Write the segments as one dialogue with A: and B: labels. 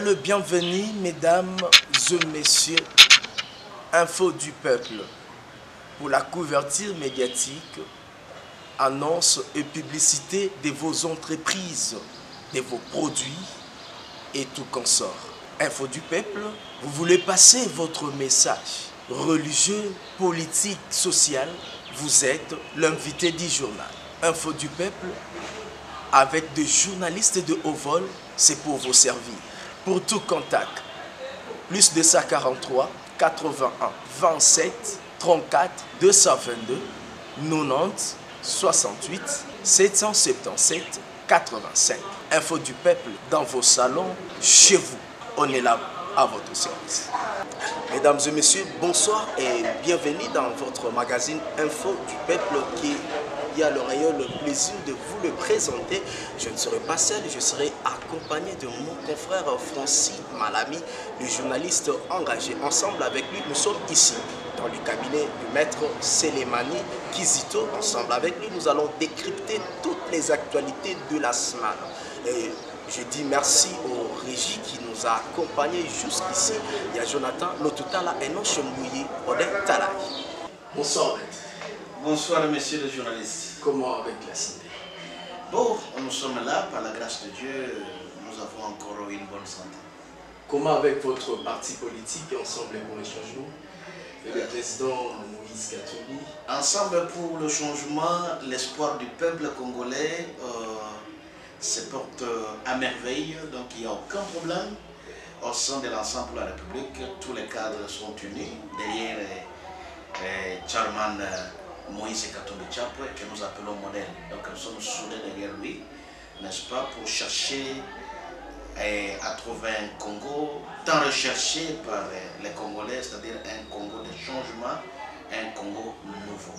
A: le bienvenu, mesdames et messieurs. Info du peuple. Pour la couverture médiatique, annonce et publicité de vos entreprises, de vos produits et tout consort. Info du peuple, vous voulez passer votre message religieux, politique, social, vous êtes l'invité du journal. Info du peuple, avec des journalistes de haut vol, c'est pour vous servir. Pour tout contact, plus 243 81 27 34 222 90 68 777 85. Info du peuple dans vos salons, chez vous. On est là à votre service. Mesdames et messieurs, bonsoir et bienvenue dans votre magazine Info du peuple qui a le plaisir de vous le présenter. Je ne serai pas seul, je serai accompagné de mon confrère Francis Malami, le journaliste engagé. Ensemble avec lui, nous sommes ici dans le cabinet du maître Selemani Kizito. Ensemble avec lui, nous allons décrypter toutes les actualités de la semaine. Et je dis merci au régie qui nous a accompagnés jusqu'ici. Il y a Jonathan Lotutala et Noche Mouyi Odin Talay. Bonsoir, maître.
B: Bonsoir, messieurs les journalistes.
A: Comment avec la santé?
B: Bon, nous sommes là, par la grâce de Dieu, nous avons encore une bonne santé.
A: Comment avec votre parti politique Ensemble pour le changement? Le président Moïse Katumbi.
B: Ensemble pour le changement, l'espoir du peuple congolais se porte à merveille, donc il n'y a aucun problème. Au sein de l'ensemble de la République, tous les cadres sont unis derrière Chairman Moïse Katumbi Chapwe, que nous appelons modèle. Donc nous sommes soudés derrière lui, n'est-ce pas, pour chercher à trouver un Congo tant recherché par les Congolais, c'est-à-dire un Congo de changement, un Congo nouveau.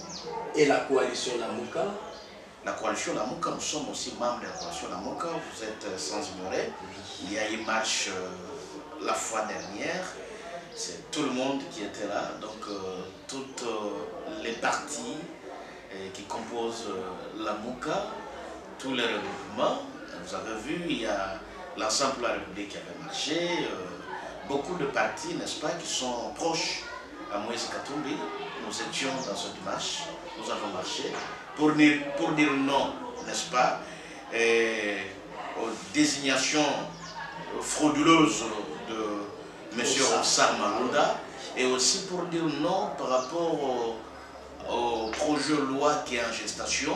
A: Et la coalition Lamuka?
B: La coalition Lamuka, nous sommes aussi membres de la coalition Lamuka, vous êtes sans ignorer. Il y a une marche la fois dernière, c'est tout le monde qui était là, donc toutes les partis qui composent Lamuka, tous les regroupements. Vous avez vu, il y a l'ensemble de la République qui avait marché, beaucoup de partis, n'est-ce pas, qui sont proches à Moïse Katumbi. Nous étions dans cette marche, nous avons marché pour dire non, n'est-ce pas, aux désignations frauduleuses de M. Rossar Malonda, et aussi pour dire non par rapport au projet de loi qui est en gestation,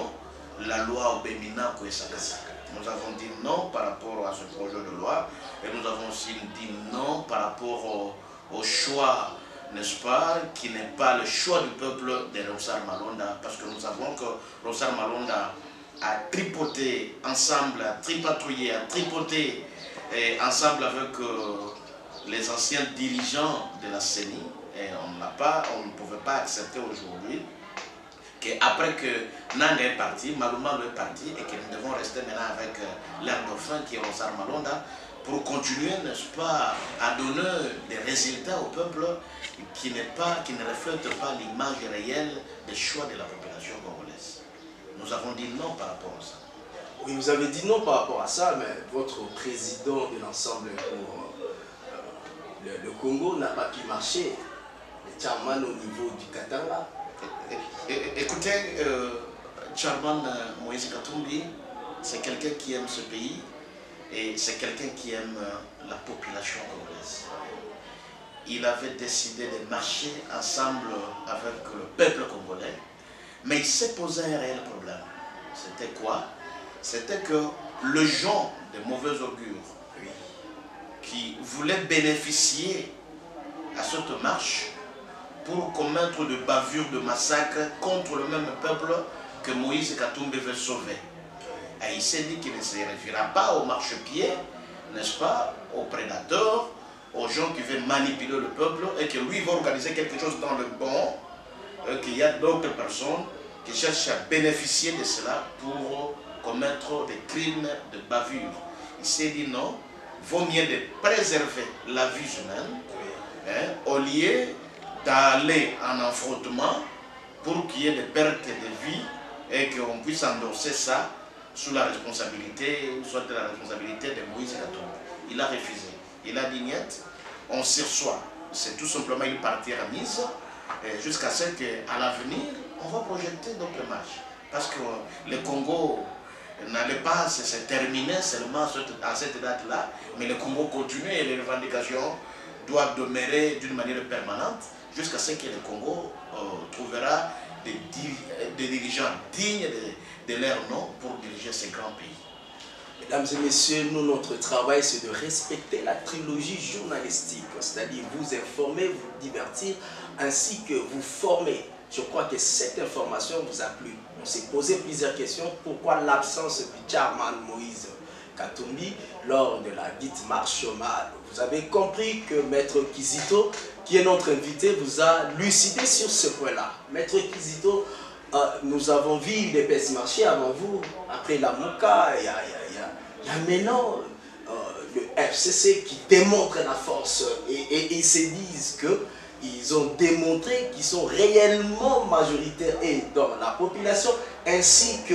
B: la loi Obemina Kouessakasaka. Nous avons dit non par rapport à ce projet de loi, et nous avons aussi dit non par rapport au choix, n'est-ce pas, qui n'est pas le choix du peuple de Rossar Malonda, parce que nous savons que Rossar Malonda a tripoté ensemble, a tripatouillé, a tripoté ensemble avec les anciens dirigeants de la CENI, et on ne pouvait pas accepter aujourd'hui qu'après que Nanga est parti, Maluma est parti, et que nous devons rester maintenant avec l'un dauphin qui est Rossar Malonda, pour continuer, n'est-ce pas, à donner des résultats au peuple qui ne reflètent pas l'image réelle des choix de la population congolaise. Nous avons dit non par rapport à ça.
A: Oui, vous avez dit non par rapport à ça, mais votre président de l'ensemble pour le Congo n'a pas pu marcher. Le chairman au niveau du Katanga.
B: Écoutez, Chairman Moïse Katumbi, c'est quelqu'un qui aime ce pays et c'est quelqu'un qui aime la population congolaise. Il avait décidé de marcher ensemble avec le peuple congolais, mais il s'est posé un réel problème. C'était quoi? C'était que les gens de mauvais augure qui voulaient bénéficier à cette marche pour commettre de bavures, de massacres contre le même peuple que Moïse Katumbi veut sauver. Et il s'est dit qu'il ne se référera pas aux marchepieds, n'est-ce pas, aux prédateurs, aux gens qui veulent manipuler le peuple, et que lui va organiser quelque chose dans le bon, qu'il y a d'autres personnes qui cherchent à bénéficier de cela pour commettre des crimes de bavure. Il s'est dit non, vaut mieux de préserver la vie humaine, au lieu d'aller en affrontement pour qu'il y ait des pertes de vie et qu'on puisse endosser ça sous la responsabilité, soit de la responsabilité de Moïse Katumbi. Il a refusé. il a dit niet, on sursoit. C'est tout simplement une partie remise jusqu'à ce qu'à l'avenir, on va projeter d'autres marches. Parce que le Congo n'allait pas se terminer seulement à cette date-là, mais le Congo continue et les revendications doivent demeurer d'une manière permanente jusqu'à ce que le Congo trouvera des dirigeants dignes de leur nom pour diriger ces grands pays.
A: Mesdames et messieurs, nous, notre travail, c'est de respecter la trilogie journalistique, c'est-à-dire vous informer, vous divertir, ainsi que vous former. Je crois que cette information vous a plu. On s'est posé plusieurs questions. Pourquoi l'absence du chairman Moïse Katumbi lors de la dite marche Mal? Vous avez compris que Maître Kizito, qui est notre invité, vous a lucidé sur ce point-là. Maître Kizito, nous avons vu les petits marchés avant vous, après la Mouka, il y a maintenant le FCC qui démontre la force et ils se disent qu'ils ont démontré qu'ils sont réellement majoritaires et dans la population ainsi que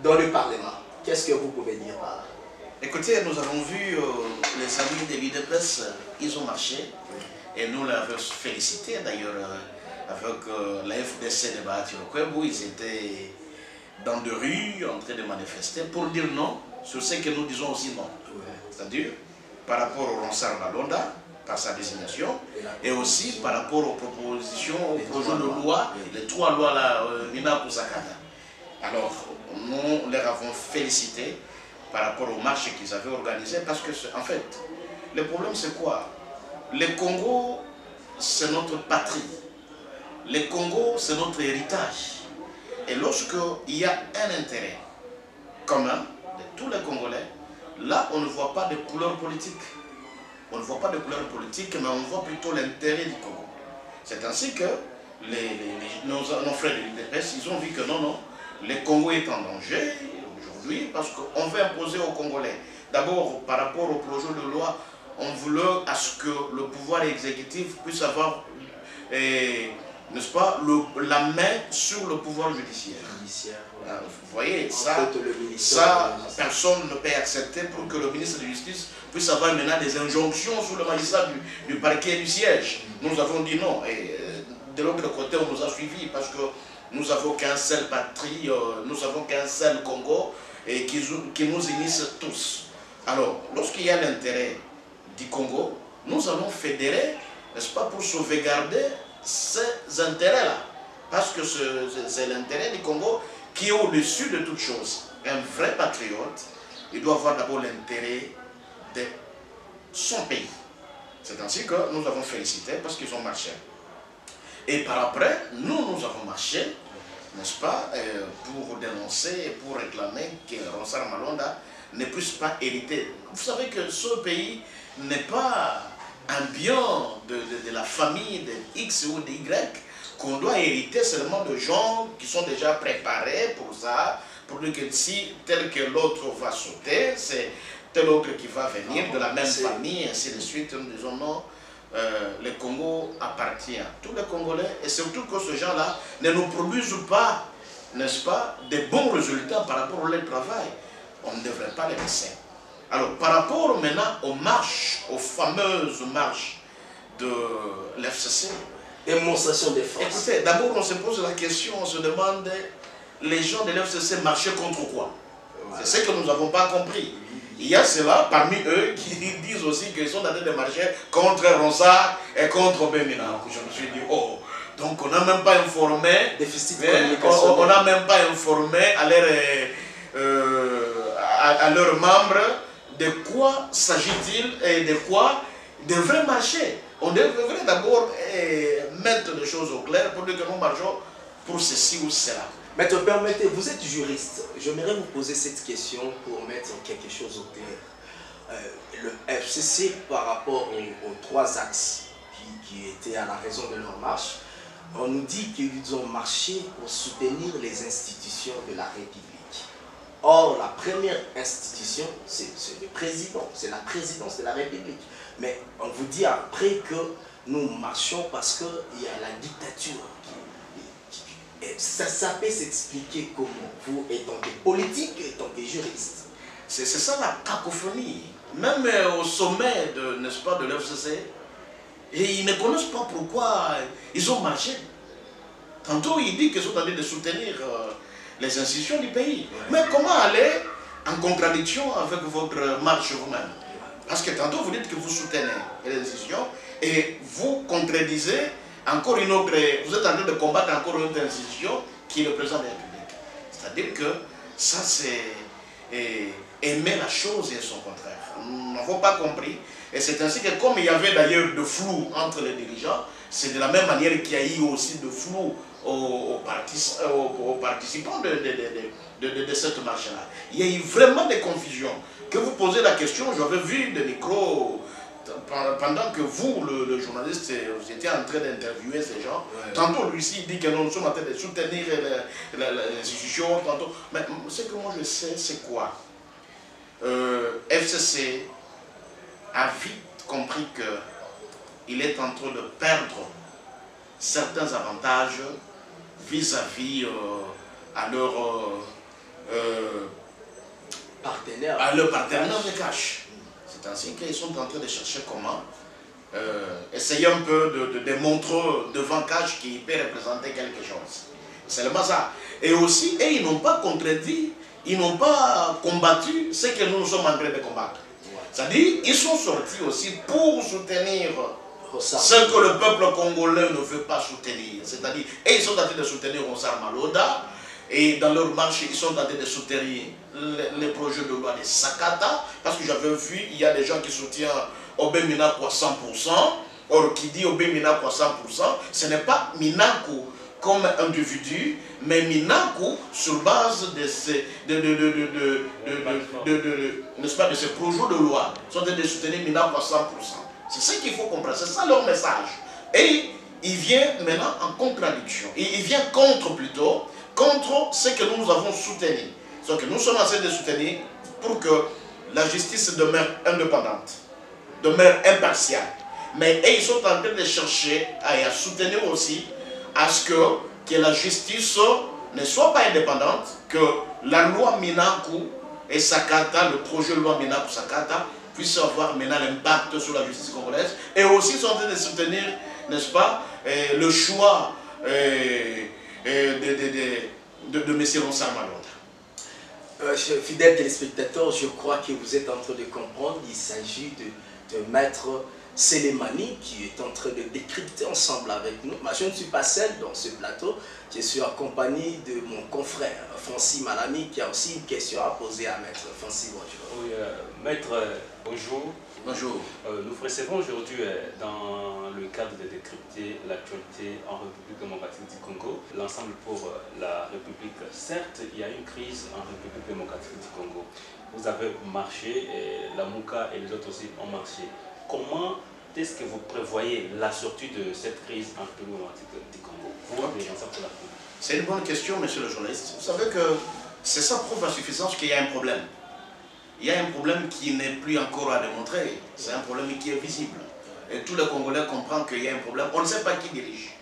A: dans le Parlement. Qu'est-ce que vous pouvez dire par là?
B: Écoutez, nous avons vu les amis de l'UDPS, ils ont marché et nous l'avons félicité d'ailleurs avec la FDC de Bahati-Okweb où ils étaient dans des rues en train de manifester pour dire non sur ce que nous disons aussi non. C'est-à-dire par rapport au Ronsard Malonda, par sa désignation, et aussi par rapport aux propositions, aux projets de loi, les trois lois là, Nina Kousakata. Alors, nous les avons félicités par rapport aux marches qu'ils avaient organisées, parce que, en fait, le problème c'est quoi? Le Congo, c'est notre patrie. Le Congo, c'est notre héritage. Et lorsqu'il y a un intérêt commun de tous les Congolais, là, on ne voit pas de couleur politique. On ne voit pas de couleur politique, mais on voit plutôt l'intérêt du Congo. C'est ainsi que nos frères de l'UDPS, ils ont vu que non, le Congo est en danger aujourd'hui parce qu'on veut imposer aux Congolais. D'abord, par rapport au projet de loi, on voulait à ce que le pouvoir exécutif puisse avoir, n'est-ce pas, la main sur le pouvoir judiciaire. Vous voyez, ça, personne ne peut accepter pour que le ministre de la Justice puisse avoir maintenant des injonctions sur le magistrat du parquet du siège. Nous avons dit non. Et de l'autre côté, on nous a suivis parce que nous n'avons qu'un seul patrie, nous avons qu'un seul Congo et qui nous unissent tous. Alors, lorsqu'il y a l'intérêt du Congo, nous allons fédérer, n'est-ce pas, pour sauvegarder ces intérêts-là. Parce que c'est l'intérêt du Congo qui est au-dessus de toute chose. Un vrai patriote, il doit avoir d'abord l'intérêt de son pays. C'est ainsi que nous avons félicité parce qu'ils ont marché. Et par après, nous avons marché, n'est-ce pas, pour dénoncer et pour réclamer que Ronsard Malonda ne puisse pas hériter. Vous savez que ce pays n'est pas un bien de la famille de X ou de Y, qu'on doit hériter seulement de gens qui sont déjà préparés pour ça, pour dire que si tel que l'autre va sauter, c'est tel autre qui va venir de la même famille, ainsi de suite. Nous disons non, le Congo appartient à tous les Congolais, et surtout que ces gens-là ne nous produisent pas, n'est-ce pas, de bons résultats par rapport au leur travail. On ne devrait pas les laisser. Alors, par rapport maintenant aux marches, aux fameuses marches de l'FCC,
A: démonstration de force.
B: Écoutez, d'abord on se pose la question, on se demande, les gens de l'FCC marchaient contre quoi? C'est ce que nous n'avons pas compris. Il y a ceux-là, parmi eux, qui disent aussi qu'ils sont en train de marcher contre Ronsard et contre Bemina. Je me suis dit, oh, donc on n'a même pas informé, on n'a même pas informé à leurs membres de quoi s'agit-il et de quoi devrait marcher. On devrait d'abord mettre les choses au clair pour dire que nous marchons pour ceci ou cela.
A: Maître, permettez, vous êtes juriste. J'aimerais vous poser cette question pour mettre quelque chose au clair. Le FCC, par rapport aux trois axes qui étaient à la raison de leur marche, on nous dit qu'ils ont marché pour soutenir les institutions de la République. Or, la première institution, c'est le président, c'est la présidence de la République. Mais on vous dit après que nous marchons parce qu'il y a la dictature. Ça peut s'expliquer comment, vous étant des politiques, étant des juristes.
B: C'est ça la cacophonie. même au sommet de, n'est-ce pas, de l'FCC, et ils ne connaissent pas pourquoi ils ont marché. Tantôt, ils disent qu'ils sont en train de soutenir les institutions du pays. Mais comment aller en contradiction avec votre marche vous-même? Parce que tantôt, vous dites que vous soutenez les institutions et vous contredisez encore une autre... Vous êtes en train de combattre encore une autre institution qui est le président de la République. C'est-à-dire que ça, c'est aimer la chose et son contraire. Nous n'avons pas compris. Et c'est ainsi que comme il y avait d'ailleurs de flou entre les dirigeants, c'est de la même manière qu'il y a eu aussi de flou aux participants de cette marche-là. Il y a eu vraiment des confusions. Que vous posez la question, j'avais vu des micros pendant que vous, le journaliste, vous étiez en train d'interviewer ces gens. Ouais. Tantôt, lui-ci, dit que nous sommes en train de soutenir l'institution. Tantôt, mais ce que moi je sais, c'est quoi? FCC a vite compris qu'il est en train de perdre certains avantages vis-à-vis à leur partenaire de cash. C'est ainsi qu'ils sont en train de chercher comment essayer un peu de démontrer devant cash qu'il peut représenter quelque chose. C'est seulement ça. Et aussi, ils n'ont pas contredit, ils n'ont pas combattu ce que nous sommes en train de combattre. C'est-à-dire, ils sont sortis aussi pour soutenir ce que le peuple congolais ne veut pas soutenir. C'est-à-dire, ils sont en train de soutenir Ronsard Maloda, et dans leur marche, ils sont en train de soutenir les projets de loi de Sakata, parce que j'avais vu, il y a des gens qui soutiennent Obé Minaku à 100%, or qui dit Obé Minaku à 100%, ce n'est pas Minaku comme individu, mais Minaku sur base de ces, n'est-ce pas, de ces projets de loi, ils sont en train de soutenir Minaku à 100%. C'est ce qu'il faut comprendre, c'est ça leur message. Et il vient maintenant en contradiction, il vient contre plutôt, contre ce que nous avons soutenu. Donc nous sommes en train de soutenir pour que la justice demeure indépendante, demeure impartiale. Mais ils sont en train de chercher à soutenir aussi à ce que la justice ne soit pas indépendante, que la loi Minaku et Sakata, le projet de loi Minaku Sakata, puisse avoir maintenant l'impact sur la justice congolaise. Et aussi sont en train de soutenir, n'est-ce pas, le choix de M. Ronsard Maloda.
A: Fidèles téléspectateurs, je crois que vous êtes en train de comprendre. Il s'agit de Maître Sélémani qui est en train de décrypter ensemble avec nous. Mais je ne suis pas seul dans ce plateau. Je suis accompagné de mon confrère Francis Malami qui a aussi une question à poser à Maître. Francis, bonjour.
C: Oui, Maître, bonjour.
B: Bonjour.
C: Nous recevons aujourd'hui, dans le cadre de décrypter l'actualité en République démocratique du Congo, l'ensemble pour la République. Certes, il y a une crise en République démocratique du Congo. Vous avez marché, et la Mouka et les autres aussi ont marché. Comment est-ce que vous prévoyez la sortie de cette crise en République démocratique du Congo?
B: C'est une bonne question, monsieur le journaliste. Vous savez que c'est ça prouve à suffisance qu'il y a un problème. Il y a un problème qui n'est plus encore à démontrer. C'est un problème qui est visible. Et tous les Congolais comprennent qu'il y a un problème. On ne sait pas qui dirige.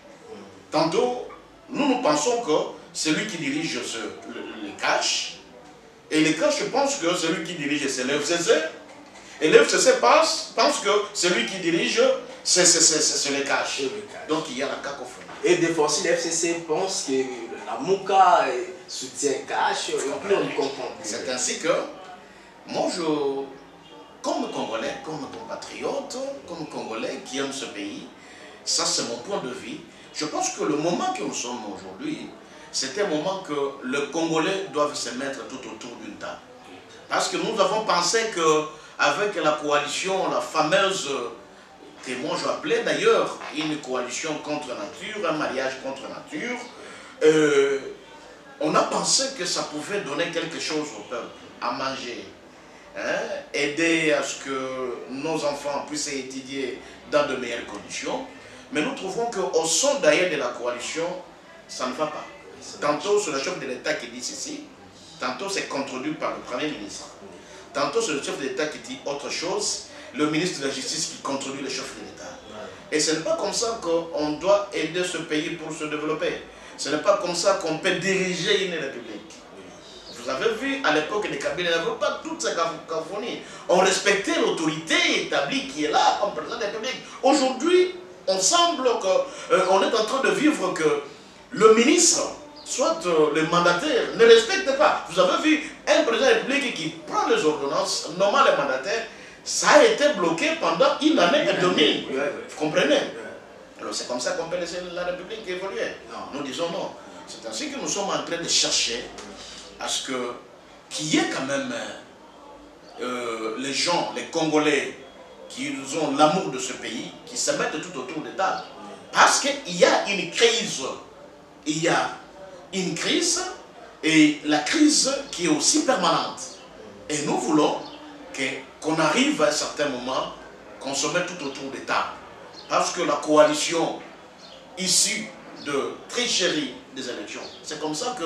B: Tantôt, nous pensons que celui qui dirige les cash. Et les cash pensent que celui qui dirige c'est l'FCC. Et l'FCC pense que celui qui dirige c'est les cash. Donc il y a la cacophonie.
A: Et des fois aussi l'FCC pense que la Mouka soutient cash.
B: C'est ainsi que moi, comme Congolais, comme compatriote, comme Congolais qui aime ce pays, ça c'est mon point de vue. Je pense que le moment que nous sommes aujourd'hui, c'est un moment que les Congolais doivent se mettre tout autour d'une table. Parce que nous avons pensé qu'avec la coalition, la fameuse, que moi je appelais d'ailleurs une coalition contre nature, un mariage contre nature, on a pensé que ça pouvait donner quelque chose au peuple, à manger. Aider à ce que nos enfants puissent étudier dans de meilleures conditions. Mais nous trouvons qu'au son d'ailleurs de la coalition, ça ne va pas. Tantôt c'est le chef de l'État qui dit ceci, tantôt c'est contredit par le Premier ministre. Tantôt c'est le chef de l'État qui dit autre chose, le ministre de la Justice qui contredit le chef de l'État. Et ce n'est pas comme ça qu'on doit aider ce pays pour se développer. Ce n'est pas comme ça qu'on peut diriger une république. Vous Vous avez vu, à l'époque des Kabila, il n'y avait pas toutes ces cacophonies. On respectait l'autorité établie qui est là, comme président de la République. Aujourd'hui, on semble qu'on est en train de vivre que le ministre, soit le mandataire, ne respecte pas. Vous avez vu un président de la République qui prend les ordonnances, nommant les mandataires, ça a été bloqué pendant une année et demie. Vous comprenez? Alors c'est comme ça qu'on peut laisser la République évoluer. Nous disons non. C'est ainsi que nous sommes en train de chercher à ce qu'il y ait quand même les gens, les Congolais, qui ont l'amour de ce pays, qui se mettent tout autour des tables. Parce qu'il y a une crise. Il y a une crise, et la crise qui est aussi permanente. Et nous voulons qu'on arrive à un certain moment, qu'on se mette tout autour des tables. Parce que la coalition issue de tricherie des élections, c'est comme ça que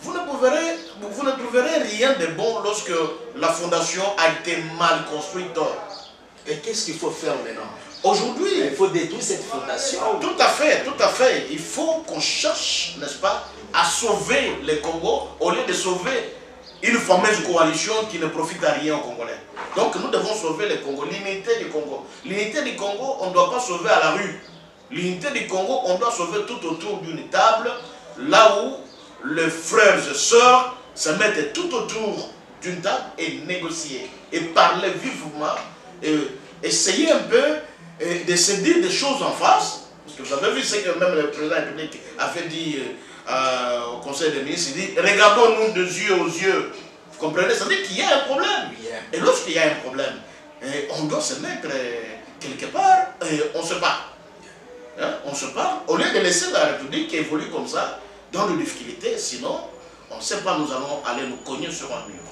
B: vous ne trouverez rien de bon lorsque la fondation a été mal construite.
A: Et qu'est-ce qu'il faut faire maintenant?
B: Aujourd'hui,
A: il faut détruire cette fondation.
B: Tout à fait, tout à fait. Il faut qu'on cherche, n'est-ce pas, à sauver les Congos au lieu de sauver une fameuse coalition qui ne profite à rien aux Congolais. Donc nous devons sauver les Congos, l'unité du Congo. L'unité du Congo, on ne doit pas sauver à la rue. L'unité du Congo, on doit sauver tout autour d'une table, là où les frères et sœurs se mettent tout autour d'une table et négocier, et parler vivement, et essayer un peu de se dire des choses en face. Parce que vous avez vu ce que même le président de la République avait dit au Conseil des ministres, il dit, regardons-nous de yeux aux yeux. Vous comprenez? Ça veut dire qu'il y a un problème. Et lorsqu'il y a un problème, on doit se mettre quelque part et on se parle. Hein? On se parle, au lieu de laisser la République qui évolue comme ça, dans des difficultés, sinon, on ne sait pas, nous allons aller nous cogner sur un mur.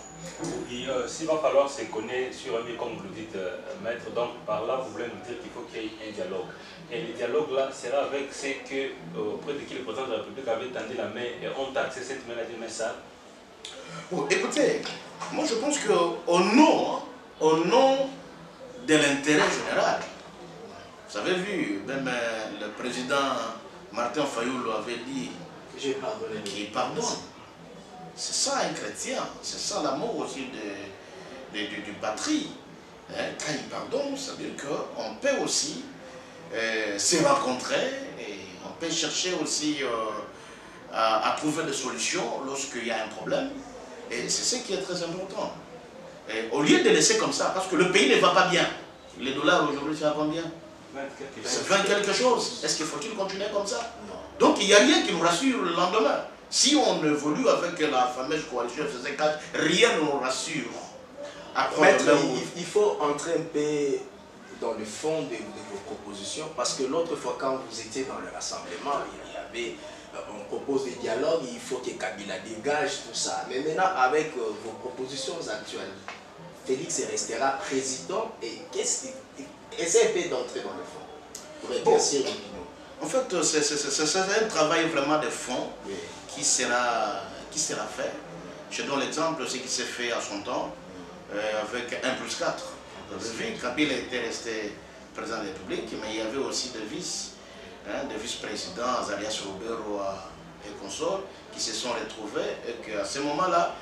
C: S'il va falloir se cogner sur un mur, comme vous le dites, maître, donc par là, vous voulez nous dire qu'il faut qu'il y ait un dialogue. Et le dialogue là sera avec ceux auprès de qui le président de la République avait tendu la main et ont taxé cette main-là du message.
B: Bon, écoutez, moi je pense qu'au nom de l'intérêt général, vous avez vu, même le président Martin Fayoulou avait dit qu'il pardonne. C'est ça un chrétien, c'est ça l'amour aussi du patrie. Hein, quand il pardonne, ça veut dire qu'on peut aussi se rencontrer et on peut chercher aussi à trouver des solutions lorsqu'il y a un problème. Et c'est ce qui est très important. Et au lieu de laisser comme ça, parce que le pays ne va pas bien. Les dollars aujourd'hui, c'est à combien? C'est 20 quelque chose. Est-ce qu'il faut-il continuer comme ça? Non. Donc il n'y a rien qui nous rassure le lendemain. Si on évolue avec la fameuse coalition FCC4, rien ne nous rassure.
A: Maître, il faut entrer un peu dans le fond de vos propositions, parce que l'autre fois quand vous étiez dans le rassemblement, il y avait, on propose des dialogues, il faut que Kabila dégage tout ça. Mais maintenant, avec vos propositions actuelles, Félix restera président, et essayez un peu d'entrer dans le fond, pour éclaircir l'opinion.
B: En fait, c'est un travail vraiment de fond, oui, qui sera fait. Je donne l'exemple de ce qui s'est fait à son temps, avec 1+4. Vous avez vu, Kabila était resté président de la République, mais il y avait aussi des vice-présidents, Azarias Roubero et consorts, qui se sont retrouvés, et qu'à ce moment-là,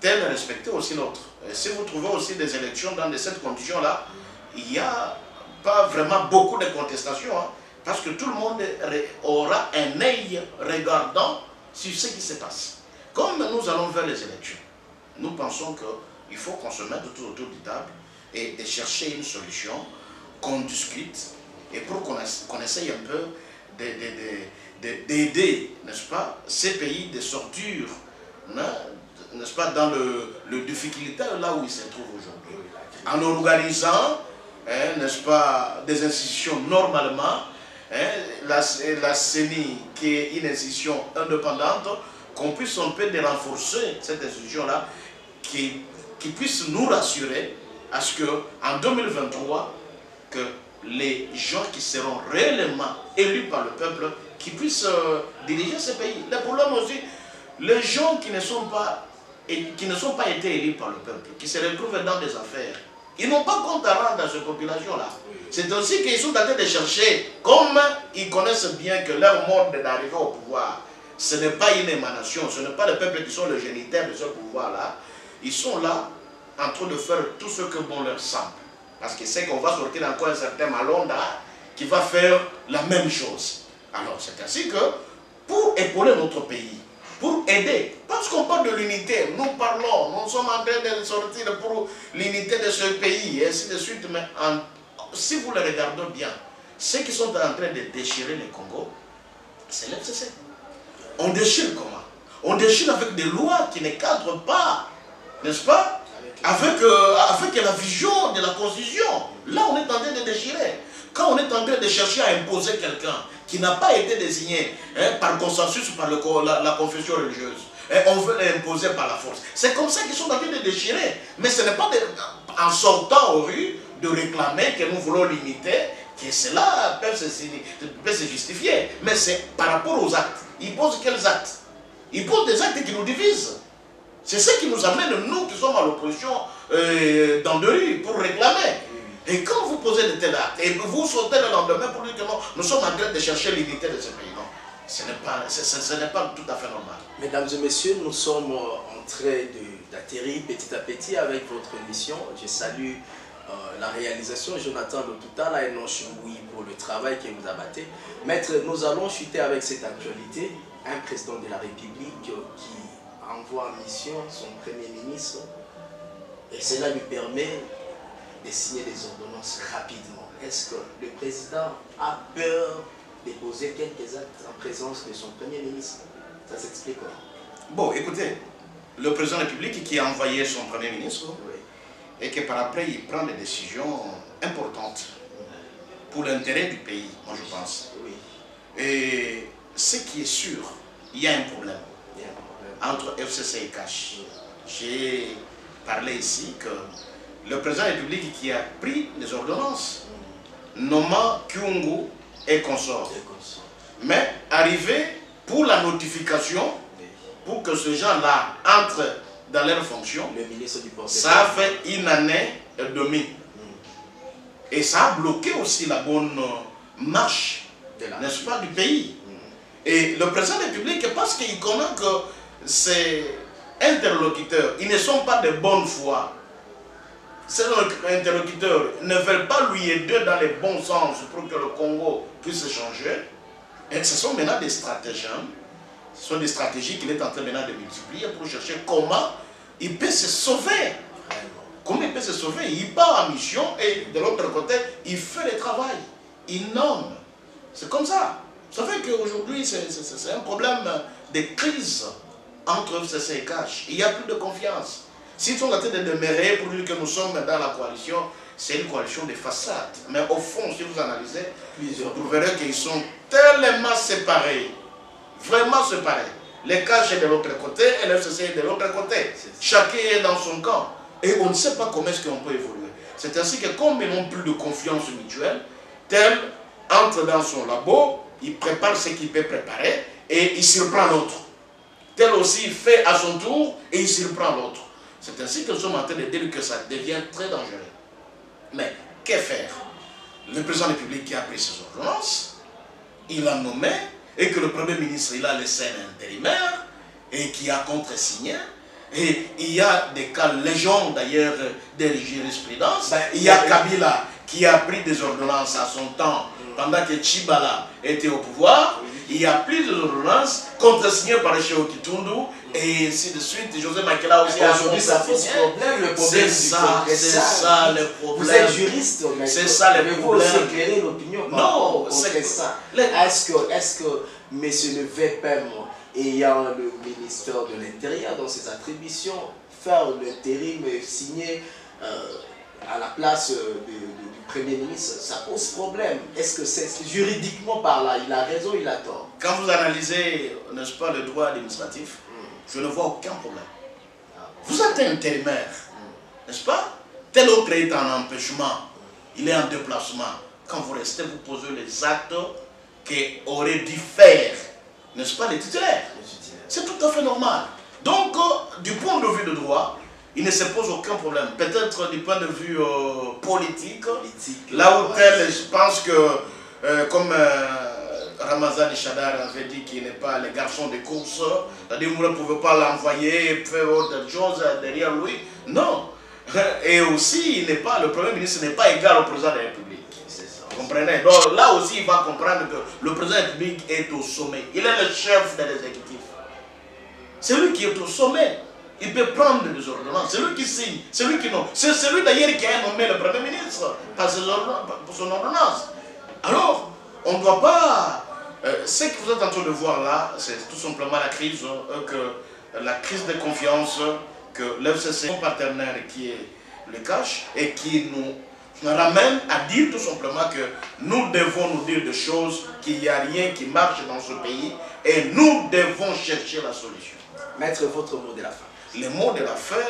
B: tel respectait aussi l'autre. Si vous trouvez aussi des élections dans cette condition-là, il n'y a pas vraiment beaucoup de contestations, hein, parce que tout le monde aura un œil regardant sur ce qui se passe. Comme nous allons vers les élections, nous pensons qu'il faut qu'on se mette autour de table et de chercher une solution, qu'on discute, et pour qu'on essaye un peu d'aider, n'est-ce pas, ces pays de sortir, n'est-ce pas, dans le difficulté là où ils se trouvent aujourd'hui. En organisant, n'est-ce pas, des institutions normalement, la CENI qui est une institution indépendante, qu'on puisse un peu renforcer cette institution-là, qui puisse nous rassurer à ce qu'en 2023, que les gens qui seront réellement élus par le peuple, qui puissent diriger ce pays. Le problème aussi, les gens qui ne sont pas été élus par le peuple, qui se retrouvent dans des affaires, ils n'ont pas compte à rendre à cette population-là. C'est aussi qu'ils sont en train de chercher, comme ils connaissent bien que leur mode d'arriver au pouvoir, Ce n'est pas une émanation, ce n'est pas le peuple qui sont les génitaires de ce pouvoir-là. Ils sont là en train de faire tout ce que bon leur semble. Parce qu'ils savent qu'on va sortir encore un certain Malonda qui va faire la même chose. Alors c'est ainsi que pour épauler notre pays, pour aider, parce qu'on parle de l'unité, nous parlons, nous sommes en train de sortir pour l'unité de ce pays, et ainsi de suite, mais si vous le regardez bien, ceux qui sont en train de déchirer le Congo, c'est l'FCC. On déchire comment? On déchire avec des lois qui ne cadrent pas, n'est-ce pas? Avec la vision de la Constitution. Là, on est en train de déchirer. Quand on est en train de chercher à imposer quelqu'un qui n'a pas été désigné par consensus par la confession religieuse, on veut l'imposer par la force. C'est comme ça qu'ils sont en train de déchirer. Mais ce n'est pas en sortant aux rues de réclamer que nous voulons limiter, que cela peut se justifier. Mais c'est par rapport aux actes. Ils posent quels actes? Ils posent des actes qui nous divisent. C'est ce qui nous amène, nous qui sommes à l'opposition, dans de rue pour réclamer. Et quand vous posez de tels actes, et vous sautez le lendemain pour dire que non, nous sommes en train de chercher l'unité de ce pays, non, ce n'est pas tout à fait normal.
A: Mesdames et messieurs, nous sommes en train d'atterrir petit à petit avec votre émission. Je salue la réalisation, Jonathan Lotutala et non Chouboui pour le travail que vous abattez. Maître, nous allons chuter avec cette actualité. Un président de la République qui envoie en mission son Premier ministre, et cela lui permet de signer des ordonnances rapidement. Est-ce que le président a peur de poser quelques actes en présence de son Premier ministre? Ça s'explique comment?
B: Bon, écoutez, le président de la République qui a envoyé son Premier ministre,
A: Oui.
B: et que par après il prend des décisions importantes pour l'intérêt du pays, moi je pense.
A: Oui.
B: Et ce qui est sûr, il y a un problème
A: Il y a un problème.
B: entre FCC et CACH. J'ai parlé ici que le président de la République qui a pris les ordonnances, nommant Kyungu et consorts, mais arrivé pour la notification, pour que ces gens-là entrent dans leurs fonctions,
A: Le ministre du portefeuille.
B: ça a fait une année et demie. Et ça a bloqué aussi la bonne marche, n'est-ce pas, du pays. Et le président de la République, parce qu'il connaît que ces interlocuteurs, ils ne sont pas de bonne foi. Ces interlocuteurs ne veulent pas lui aider dans le bon sens pour que le Congo puisse changer. Et ce sont maintenant des stratagèmes, ce sont des stratégies qu'il est en train maintenant de multiplier pour chercher comment il peut se sauver. Comment il peut se sauver? Il part en mission et de l'autre côté, il fait le travail. Il nomme. C'est comme ça. Ça fait qu'aujourd'hui, c'est un problème de crise entre FCC et CACH. Il n'y a plus de confiance. S'ils sont en train de demeurer pour dire que nous sommes dans la coalition, c'est une coalition de façade. Mais au fond, si vous analysez, vous verrez qu'ils sont tellement séparés. Vraiment séparés. Les CACH est de l'autre côté et le FCC est de l'autre côté. Chacun est dans son camp. Et on ne sait pas comment est-ce qu'on peut évoluer. C'est ainsi que comme ils n'ont plus de confiance mutuelle, tel entre dans son labo, il prépare ce qu'il peut préparer et il surprend l'autre. Tel aussi fait à son tour et il surprend l'autre. C'est ainsi que nous sommes en train de dire que ça devient très dangereux. Mais que faire? Le président de la République qui a pris ses ordonnances, il a nommé, et que le Premier ministre il a laissé un intérimaire et qui a contresigné. Et il y a des cas légion d'ailleurs de jurisprudence. Il y a Kabila qui a pris des ordonnances à son temps pendant que Tshibala était au pouvoir. Il y a plus d'ordonnances contresignées par Cheikh Kitundu et ainsi de suite. José Makela aussi a
A: Aujourd'hui, ça pose problème, le problème.
B: C'est ça le problème.
A: Vous êtes juriste, mais
B: c'est ça le
A: vous
B: problème.
A: aussi éclairer l'opinion.
B: Non,
A: c'est ça. Est-ce que M. Le VPM, ayant le ministère de l'Intérieur dans ses attributions, faire l'intérim et signer à la place du Premier ministre, ça pose problème? Est-ce que c'est juridiquement par là, il a raison, il a tort?
B: Quand vous analysez, n'est-ce pas, le droit administratif, je ne vois aucun problème. Vous êtes intérimaire, n'est-ce pas? Tel autre est en empêchement, il est en déplacement. Quand vous restez, vous posez les actes qu'auraient dû faire, n'est-ce pas, les titulaires. C'est tout à fait normal. Donc, du point de vue de droit, il ne se pose aucun problème. Peut-être du point de vue politique, là où tel, je pense que, comme Ramazan Chadar avait dit qu'il n'est pas le garçon de course, c'est-à-dire vous ne pouvez pas l'envoyer et faire autre chose derrière lui. Non. Et aussi, le Premier ministre n'est pas égal au président de la République. Vous comprenez? Donc là aussi, il va comprendre que le président de la République est au sommet. Il est le chef de l'exécutif. C'est lui qui est au sommet. Il peut prendre des ordonnances. C'est lui qui signe. C'est lui qui nomme. C'est celui d'ailleurs qui a nommé le Premier ministre pour son ordonnance. Alors, on ne doit pas... ce que vous êtes en train de voir là, c'est tout simplement la crise, la crise de confiance que l'FCC, son partenaire qui est le cash, et qui nous ramène à dire tout simplement que nous devons nous dire des choses, qu'il n'y a rien qui marche dans ce pays, et nous devons chercher la solution.
A: Maître, votre mot de la fin.
B: Le mot de la fin,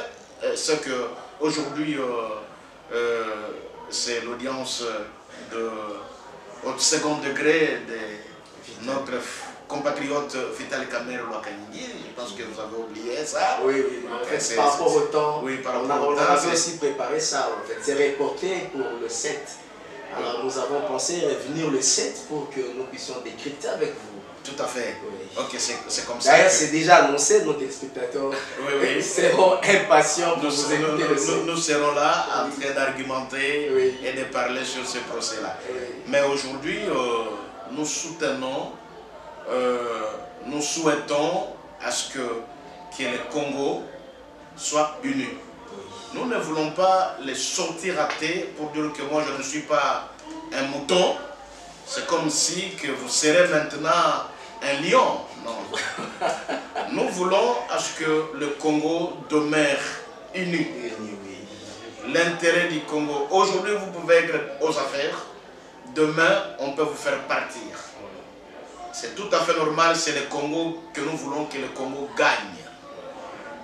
B: c'est que aujourd'hui, c'est l'audience au second degré de notre compatriote Vital Kamerhe Lwakanyigi. Je pense que vous avez oublié ça.
A: Oui, oui. En fait, par rapport au temps,
B: oui, par rapport au temps,
A: on avait aussi préparé ça. En fait, c'est reporté pour le 7. Alors nous avons pensé revenir le 7 pour que nous puissions décrypter avec vous.
B: Tout à fait.
A: Oui.
B: Ok, c'est comme ça.
A: D'ailleurs, c'est déjà annoncé, nos téléspectateurs seront impatients pour vous écouter le 7.
B: Nous serons là en train d'argumenter et de parler sur ce procès-là. Mais aujourd'hui, nous soutenons, nous souhaitons à ce que le Congo soit uni. Nous ne voulons pas les sortir à thé pour dire que moi je ne suis pas un mouton. C'est comme si que vous serez maintenant un lion. Non. Nous voulons à ce que le Congo demeure uni. L'intérêt du Congo. Aujourd'hui, vous pouvez être aux affaires. Demain, on peut vous faire partir. C'est tout à fait normal. C'est le Congo que nous voulons que le Congo gagne.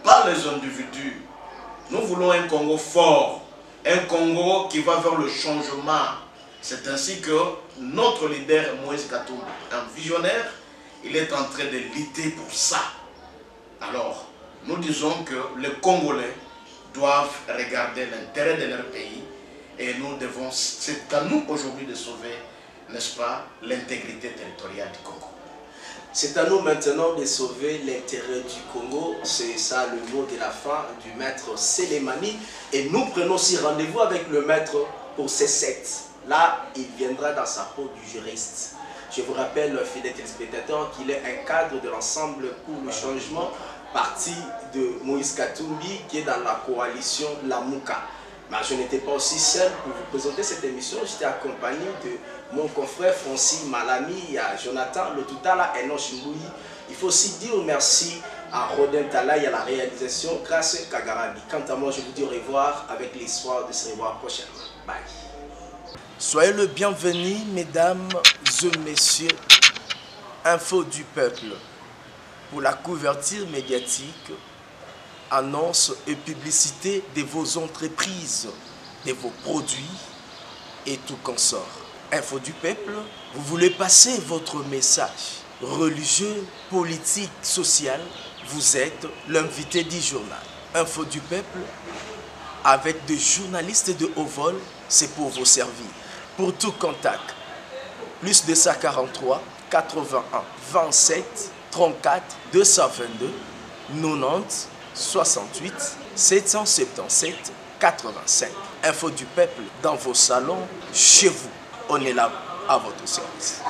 B: Pas les individus. Nous voulons un Congo fort. Un Congo qui va vers le changement. C'est ainsi que notre leader Moïse Katumbi, un visionnaire, il est en train de lutter pour ça. Alors, nous disons que les Congolais doivent regarder l'intérêt de leur pays et nous devons, c'est à nous aujourd'hui de sauver, n'est-ce pas, l'intégrité territoriale du Congo.
A: C'est à nous maintenant de sauver l'intérêt du Congo. C'est ça le mot de la fin du maître Sélémani. Et nous prenons aussi rendez-vous avec le maître pour ces 7. Là, il viendra dans sa peau du juriste. Je vous rappelle, fidèles téléspectateurs, qu'il est un cadre de l'ensemble pour le changement, parti de Moïse Katumbi, qui est dans la coalition Lamuka. Mais je n'étais pas aussi seul pour vous présenter cette émission. J'étais accompagné de mon confrère Francis Malami, à Jonathan Lotutala et Enoch Mbouyi. Il faut aussi dire merci à Rodin Talaï à la réalisation, grâce à Kagarabi. Quant à moi, je vous dis au revoir avec l'espoir de se revoir prochainement. Bye. Soyez le bienvenu, mesdames et messieurs. Info du peuple. Pour la couverture médiatique, annonce et publicité de vos entreprises, de vos produits et tout consort. Info du peuple, vous voulez passer votre message religieux, politique, social, vous êtes l'invité du journal. Info du peuple, avec des journalistes de haut vol, c'est pour vous servir. Pour tout contact, plus 243 81 27 34 222 90 68 777 85. Info du peuple dans vos salons, chez vous. On est là à votre service.